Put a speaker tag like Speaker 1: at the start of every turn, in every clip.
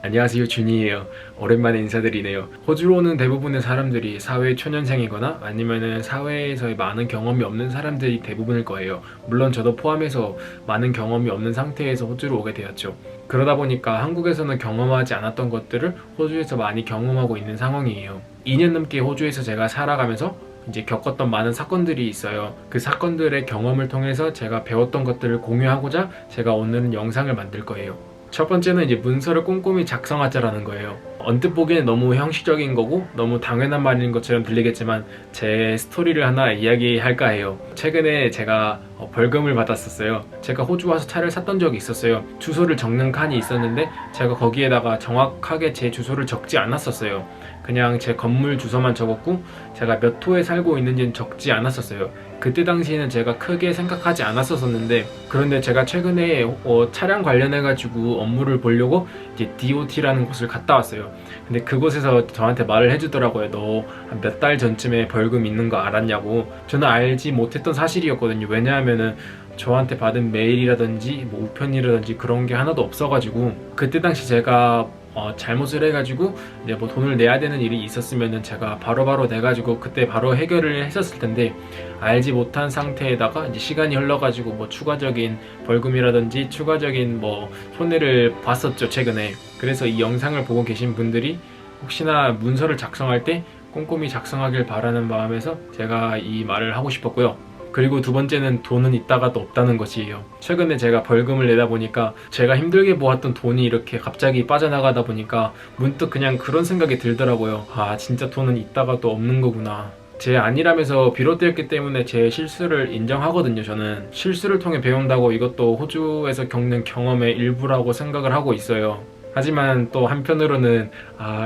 Speaker 1: 안녕하세요, 준이에요. 오랜만에 인사드리네요. 호주로 오는 대부분의 사람들이 사회 초년생이거나 아니면은 사회에서의 많은 경험이 없는 사람들이 대부분일 거예요. 물론 저도 포함해서 많은 경험이 없는 상태에서 호주로 오게 되었죠. 그러다 보니까 한국에서는 경험하지 않았던 것들을 호주에서 많이 경험하고 있는 상황이에요. 2년 넘게 호주에서 제가 살아가면서 이제 겪었던 많은 사건들이 있어요. 그 사건들의 경험을 통해서 제가 배웠던 것들을 공유하고자 제가 오늘은 영상을 만들 거예요. 첫 번째는 이제 문서를 꼼꼼히 작성하자라는 거예요. 언뜻 보기에는 너무 형식적인 거고 너무 당연한 말인 것처럼 들리겠지만 제 스토리를 하나 이야기할까 해요. 최근에 제가 벌금을 받았었어요. 제가 호주 와서 차를 샀던 적이 있었어요. 주소를 적는 칸이 있었는데 제가 거기에다가 정확하게 제 주소를 적지 않았었어요. 그냥 제 건물 주소만 적었고 제가 몇 호에 살고 있는지는 적지 않았었어요. 그때 당시에는 제가 크게 생각하지 않았었는데, 그런데 제가 최근에 차량 관련해가지고 업무를 보려고 이제 DOT라는 곳을 갔다 왔어요. 근데 그곳에서 저한테 말을 해주더라고요. 너 한 몇 달 전쯤에 벌금 있는 거 알았냐고. 저는 알지 못했던 사실이었거든요. 왜냐하면은 저한테 받은 메일이라든지 뭐 우편이라든지 그런 게 하나도 없어가지고, 그때 당시 제가 잘못을 해가지고 이제 뭐 돈을 내야 되는 일이 있었으면은 제가 바로바로 내가지고 그때 바로 해결을 했었을 텐데, 알지 못한 상태에다가 이제 시간이 흘러가지고 뭐 추가적인 벌금이라든지 추가적인 뭐 손해를 봤었죠, 최근에. 그래서 이 영상을 보고 계신 분들이 혹시나 문서를 작성할 때 꼼꼼히 작성하길 바라는 마음에서 제가 이 말을 하고 싶었고요. 그리고 두 번째는 돈은 있다가 또 없다는 것이에요. 최근에 제가 벌금을 내다 보니까 제가 힘들게 모았던 돈이 이렇게 갑자기 빠져나가다 보니까 문득 그냥 그런 생각이 들더라고요. 아, 진짜 돈은 있다가 또 없는 거구나. 제 안일함에서 비롯되었기 때문에 제 실수를 인정하거든요. 저는 실수를 통해 배운다고 이것도 호주에서 겪는 경험의 일부라고 생각을 하고 있어요. 하지만 또 한편으로는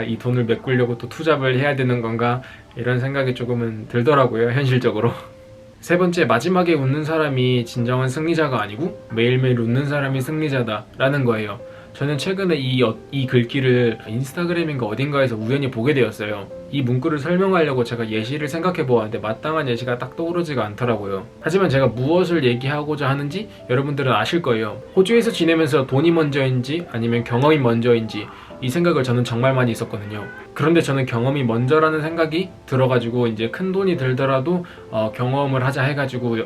Speaker 1: 이 돈을 메꾸려고 또 투잡을 해야 되는 건가 이런 생각이 조금은 들더라고요, 현실적으로. 세 번째, 마지막에 웃는 사람이 진정한 승리자가 아니고 매일매일 웃는 사람이 승리자다라는 거예요. 저는 최근에 이 글귀를 인스타그램인가 어딘가에서 우연히 보게 되었어요. 이 문구를 설명하려고 제가 예시를 생각해 보았는데 마땅한 예시가 딱 떠오르지가 않더라고요. 하지만 제가 무엇을 얘기하고자 하는지 여러분들은 아실 거예요. 호주에서 지내면서 돈이 먼저인지 아니면 경험이 먼저인지 이 생각을 저는 정말 많이 있었거든요. 그런데 저는 경험이 먼저라는 생각이 들어가지고 이제 큰 돈이 들더라도 경험을 하자 해가지고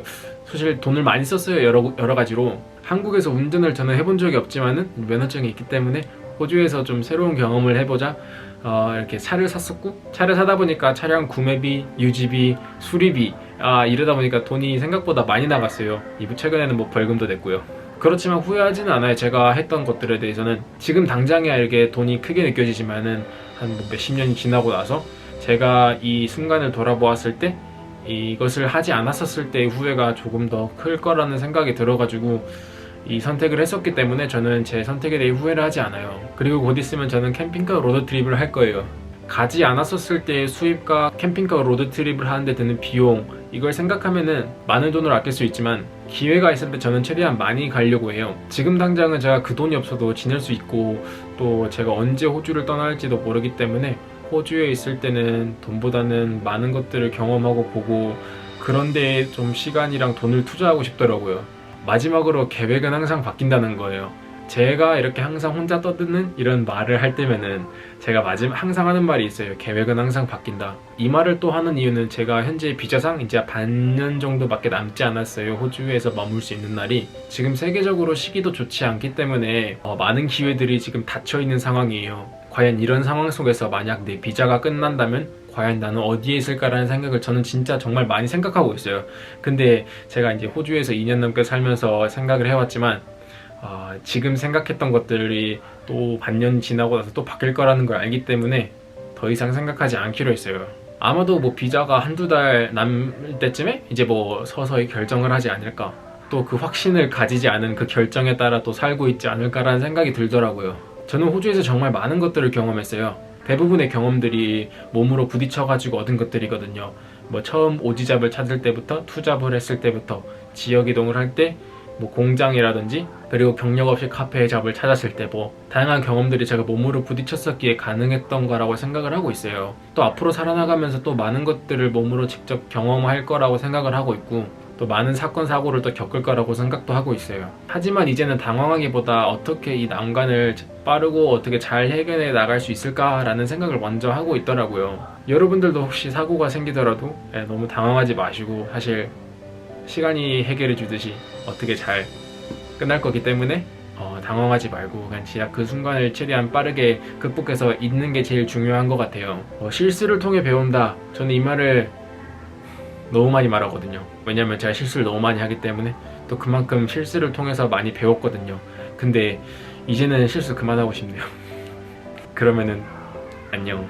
Speaker 1: 사실 돈을 많이 썼어요. 여러 가지로. 한국에서 운전을 저는 해본 적이 없지만은 면허증이 있기 때문에 호주에서 좀 새로운 경험을 해보자 이렇게 차를 샀었고, 차를 사다 보니까 차량 구매비, 유지비, 수리비 이러다 보니까 돈이 생각보다 많이 나갔어요. 최근에는 뭐 벌금도 냈고요. 그렇지만 후회하지는 않아요. 제가 했던 것들에 대해서는. 지금 당장에 이렇게 돈이 크게 느껴지지만은 한 몇십 년이 지나고 나서 제가 이 순간을 돌아보았을 때 이것을 하지 않았었을 때의 후회가 조금 더 클 거라는 생각이 들어가지고 이 선택을 했었기 때문에 저는 제 선택에 대해 후회를 하지 않아요. 그리고 곧 있으면 저는 캠핑카 로드트립을 할 거예요. 가지 않았었을 때의 수입과 캠핑카 로드트립을 하는데 드는 비용, 이걸 생각하면은 많은 돈을 아낄 수 있지만 기회가 있을 때 저는 최대한 많이 가려고 해요. 지금 당장은 제가 그 돈이 없어도 지낼 수 있고 또 제가 언제 호주를 떠날지도 모르기 때문에 호주에 있을 때는 돈보다는 많은 것들을 경험하고 보고 그런 데에 좀 시간이랑 돈을 투자하고 싶더라고요. 마지막으로 계획은 항상 바뀐다는 거예요. 제가 이렇게 항상 혼자 떠드는 이런 말을 할 때면은 제가 항상 하는 말이 있어요. 계획은 항상 바뀐다. 이 말을 또 하는 이유는 제가 현재 비자상 이제 반년 정도밖에 남지 않았어요. 호주에서 머물 수 있는 날이. 지금 세계적으로 시기도 좋지 않기 때문에 많은 기회들이 지금 닫혀 있는 상황이에요. 과연 이런 상황 속에서 만약 내 비자가 끝난다면 과연 나는 어디에 있을까라는 생각을 저는 진짜 정말 많이 생각하고 있어요. 근데 제가 이제 호주에서 2년 넘게 살면서 생각을 해왔지만 지금 생각했던 것들이 또 반년 지나고 나서 또 바뀔 거라는 걸 알기 때문에 더 이상 생각하지 않기로 했어요. 아마도 뭐 비자가 한두 달 남을 때쯤에 이제 뭐 서서히 결정을 하지 않을까, 또 그 확신을 가지지 않은 그 결정에 따라 또 살고 있지 않을까라는 생각이 들더라고요. 저는 호주에서 정말 많은 것들을 경험했어요. 대부분의 경험들이 몸으로 부딪혀가지고 얻은 것들이거든요. 뭐 처음 오지잡을 찾을 때부터, 투잡을 했을 때부터, 지역 이동을 할 때, 뭐 공장이라든지, 그리고 경력 없이 카페에 잡을 찾았을 때 뭐 다양한 경험들이 제가 몸으로 부딪혔었기에 가능했던 거라고 생각을 하고 있어요. 또 앞으로 살아나가면서 또 많은 것들을 몸으로 직접 경험할 거라고 생각을 하고 있고, 또 많은 사건 사고를 또 겪을 거라고 생각도 하고 있어요. 하지만 이제는 당황하기보다 어떻게 이 난관을 빠르고 어떻게 잘 해결해 나갈 수 있을까라는 생각을 먼저 하고 있더라고요. 여러분들도 혹시 사고가 생기더라도 너무 당황하지 마시고, 사실 시간이 해결해 주듯이 어떻게 잘 끝날 거기 때문에 당황하지 말고 그냥 진짜 그 순간을 최대한 빠르게 극복해서 있는 게 제일 중요한 것 같아요. 실수를 통해 배운다, 저는 이 말을 너무 많이 말하거든요. 왜냐면 제가 실수를 너무 많이 하기 때문에, 또 그만큼 실수를 통해서 많이 배웠거든요. 근데 이제는 실수 그만하고 싶네요. 그러면은 안녕.